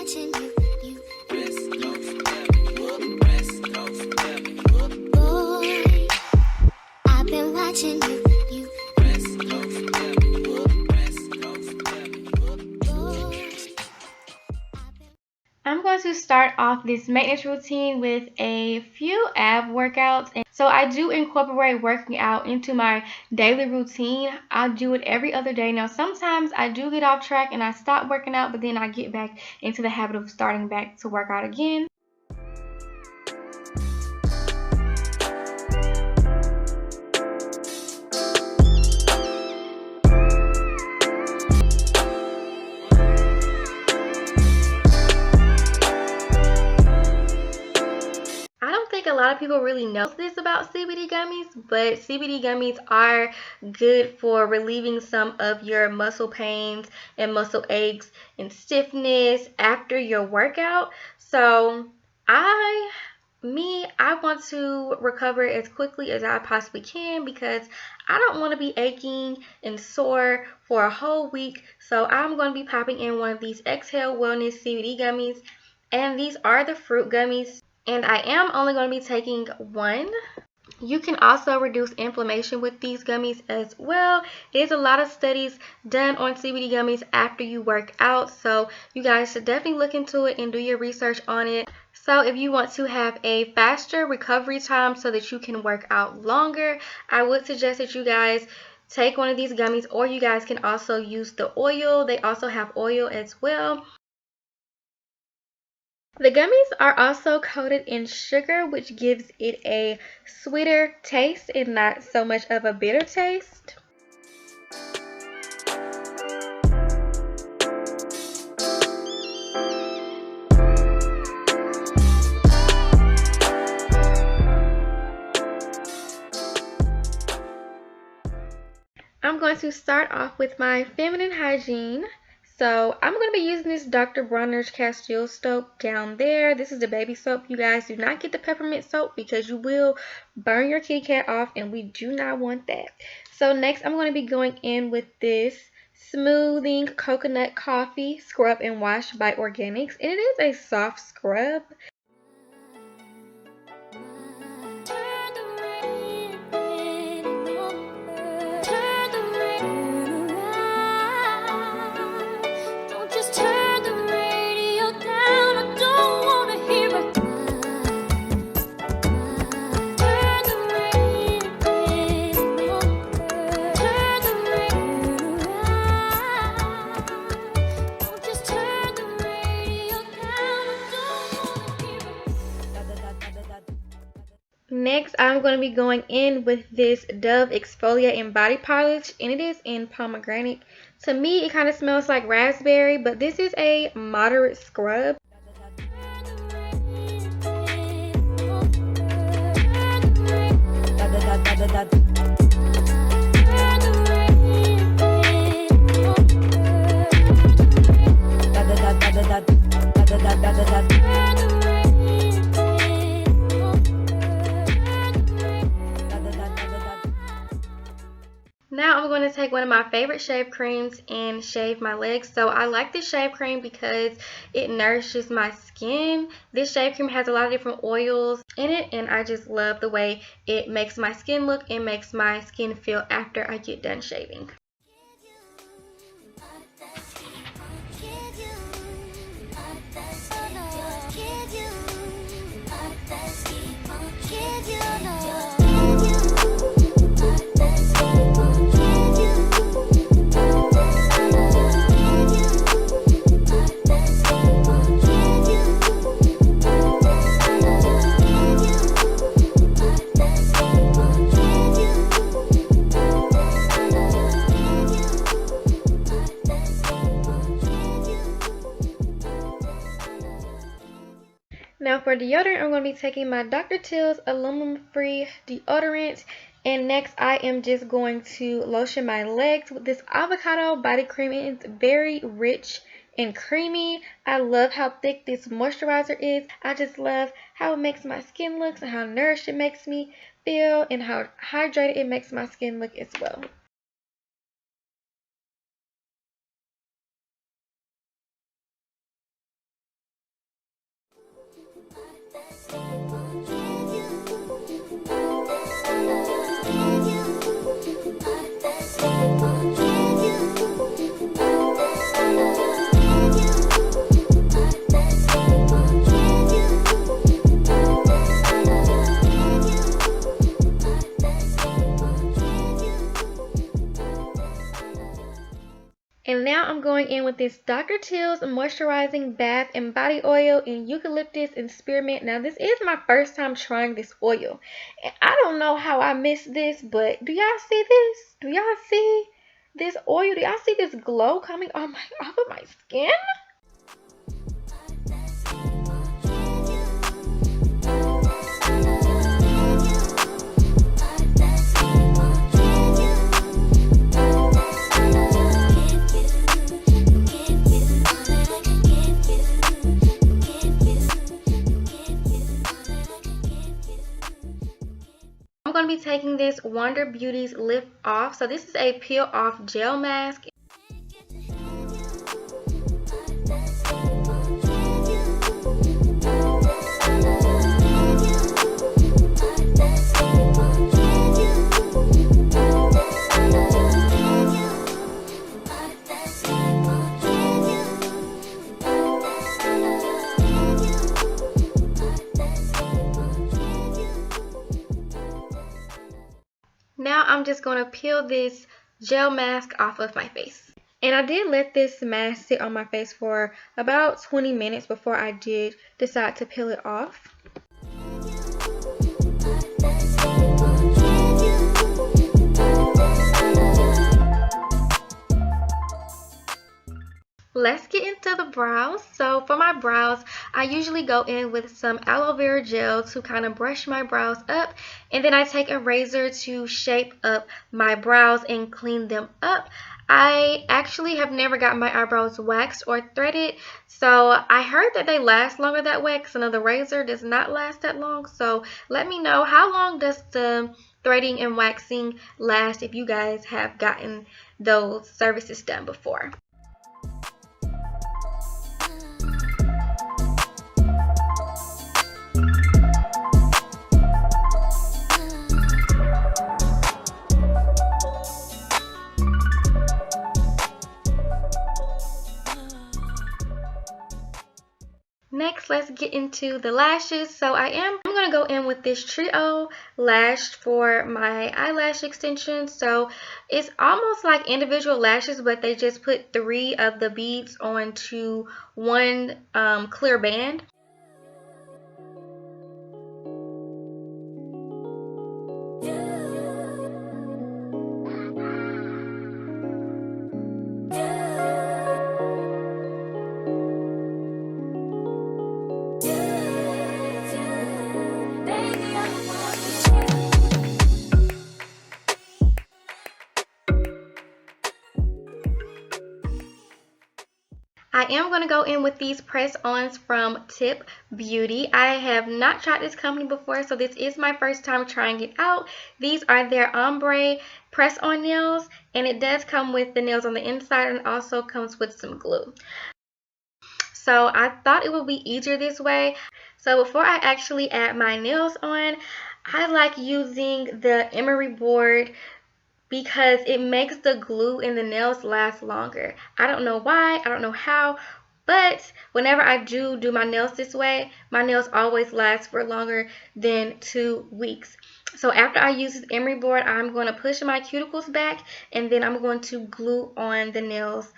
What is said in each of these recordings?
watching you. Boy, I've been watching you. I'm going to start off this maintenance routine with a few ab workouts. And so I do incorporate working out into my daily routine. I do it every other day. Now, sometimes I do get off track and I stop working out, but then I get back into the habit of starting back to work out again. A lot of people really know this about CBD gummies, but CBD gummies are good for relieving some of your muscle pains and muscle aches and stiffness after your workout. So I want to recover as quickly as I possibly can because I don't want to be aching and sore for a whole week. So I'm going to be popping in one of these Exhale Wellness CBD gummies, and these are the fruit gummies. And I am only going to be taking one. You can also reduce inflammation with these gummies as well. There's a lot of studies done on CBD gummies after you work out, so you guys should definitely look into it and do your research on it. So if you want to have a faster recovery time so that you can work out longer, I would suggest that you guys take one of these gummies, or you guys can also use the oil. They also have oil as well. The gummies are also coated in sugar, which gives it a sweeter taste and not so much of a bitter taste. I'm going to start off with my feminine hygiene. So I'm going to be using this Dr. Bronner's Castile soap down there. This is the baby soap. You guys do not get the peppermint soap because you will burn your kitty cat off, and we do not want that. So next I'm going to be going in with this Smoothing Coconut Coffee Scrub and Wash by Organics. And it is a soft scrub. Next, I'm going to be going in with this Dove Exfoliating Body Polish, and it is in pomegranate. To me, it kind of smells like raspberry, but this is a moderate scrub. Now I'm going to take one of my favorite shave creams and shave my legs. So I like this shave cream because it nourishes my skin. This shave cream has a lot of different oils in it, and I just love the way it makes my skin look and makes my skin feel after I get done shaving. Now for deodorant, I'm going to be taking my Dr. Teal's aluminum-free deodorant. And next, I am just going to lotion my legs with this avocado body cream. It's very rich and creamy. I love how thick this moisturizer is. I just love how it makes my skin look and how nourished it makes me feel and how hydrated it makes my skin look as well. going in with this Dr. Teal's Moisturizing Bath and Body Oil in Eucalyptus and Spearmint. Now, this is my first time trying this oil. And I don't know how I missed this, but do y'all see this? Do y'all see this oil? Do y'all see this glow coming off of my skin? I'm going to be taking this Wonder Beauty's Lift Off. So this is a peel off gel mask. Now I'm just going to peel this gel mask off of my face. And I did let this mask sit on my face for about 20 minutes before I did decide to peel it off. Let's get into the brows. So for my brows, I usually go in with some aloe vera gel to kind of brush my brows up, and then I take a razor to shape up my brows and clean them up. I actually have never gotten my eyebrows waxed or threaded, so I heard that they last longer that way because I know the razor does not last that long. So let me know, how long does the threading and waxing last if you guys have gotten those services done before. Next, let's get into the lashes. So I'm going to go in with this Trio Lash for my eyelash extensions. So it's almost like individual lashes, but they just put 3 of the beads onto one clear band. I am going to go in with these press-ons from Tip Beauty. I have not tried this company before, so this is my first time trying it out. These are their Ombre press-on nails, and it does come with the nails on the inside and also comes with some glue. So I thought it would be easier this way. So before I actually add my nails on, I like using the emery board because it makes the glue in the nails last longer. I don't know why, I don't know how, but whenever I do my nails this way, my nails always last for longer than 2 weeks. So after I use this emery board, I'm going to push my cuticles back, and then I'm going to glue on the nails.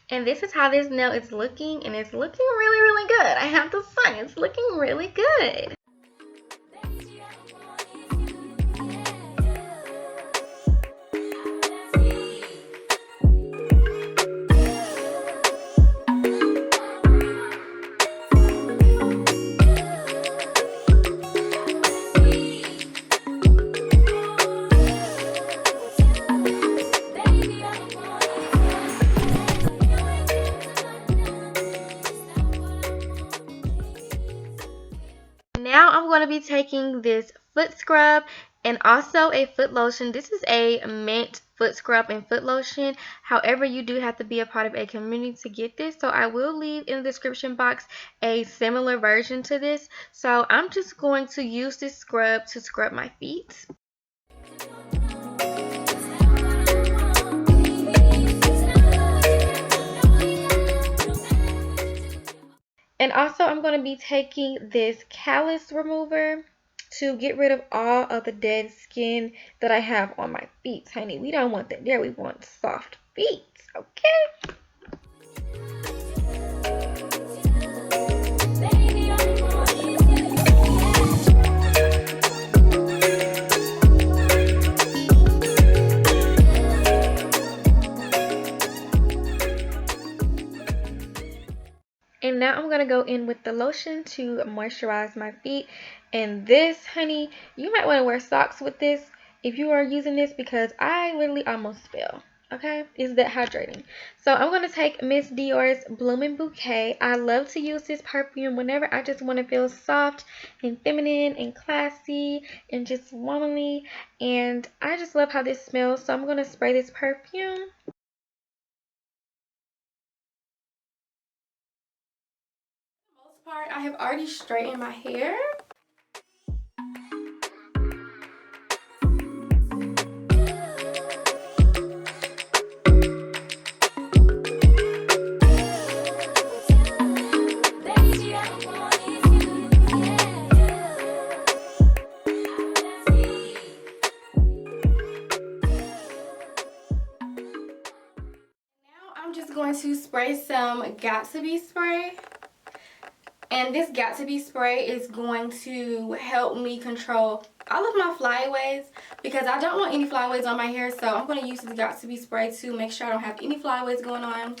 And this is how this nail is looking, and it's looking really, really good. I have to say, it's looking really good. Now I'm going to be taking this foot scrub and also a foot lotion. This is a mint foot scrub and foot lotion. However, you do have to be a part of a community to get this. So I will leave in the description box a similar version to this. So I'm just going to use this scrub to scrub my feet. And also I'm going to be taking this callus remover to get rid of all of the dead skin that I have on my feet, honey. We don't want that there. We want soft feet, okay? And now I'm going to go in with the lotion to moisturize my feet. And this, honey, you might want to wear socks with this if you are using this, because I literally almost fell. Okay, it's that hydrating. So I'm going to take Miss Dior's Blooming Bouquet. I love to use this perfume whenever I just want to feel soft and feminine and classy and just womanly. And I just love how this smells. So I'm going to spray this perfume. Part, I have already straightened my hair. Now I'm just going to spray some Gatsby spray. And this Gatsby spray is going to help me control all of my flyaways, because I don't want any flyaways on my hair. So I'm going to use this Gatsby spray to make sure I don't have any flyaways going on.